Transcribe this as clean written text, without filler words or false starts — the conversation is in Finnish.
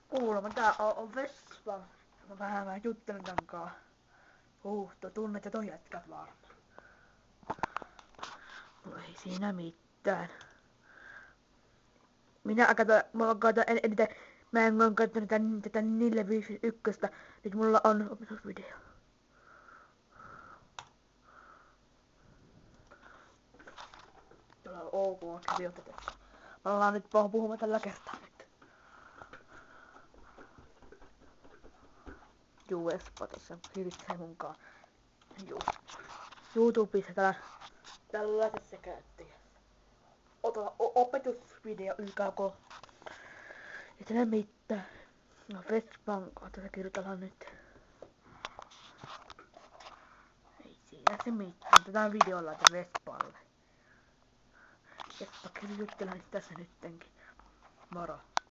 Kuulemma tää on Vespa. Mä vähän juttelen tän kaa. Tunnet ja ton jätkät varmaan. No ei siinä mitään. Mä katson eniten. Mä en oo katsonut tätä 451. Nyt mulla on opetusvideo. Tuolla on OK kirjoitettu. Mä ollaan nyt puhumaan tällä kertaa nyt. Juu, Espa tässä kirjoittaa munkaan. Juu. YouTubessa tällaisessa käyttäjässä. Ota opetusvideo YKK. Ei siinä mitään. No Vespan tässä kirjoitellaan nyt. Ei siinä se mitään. Tätä videolla laita Vespalle. Vespa kirjoitellaan tässä nyttenkin. Moro.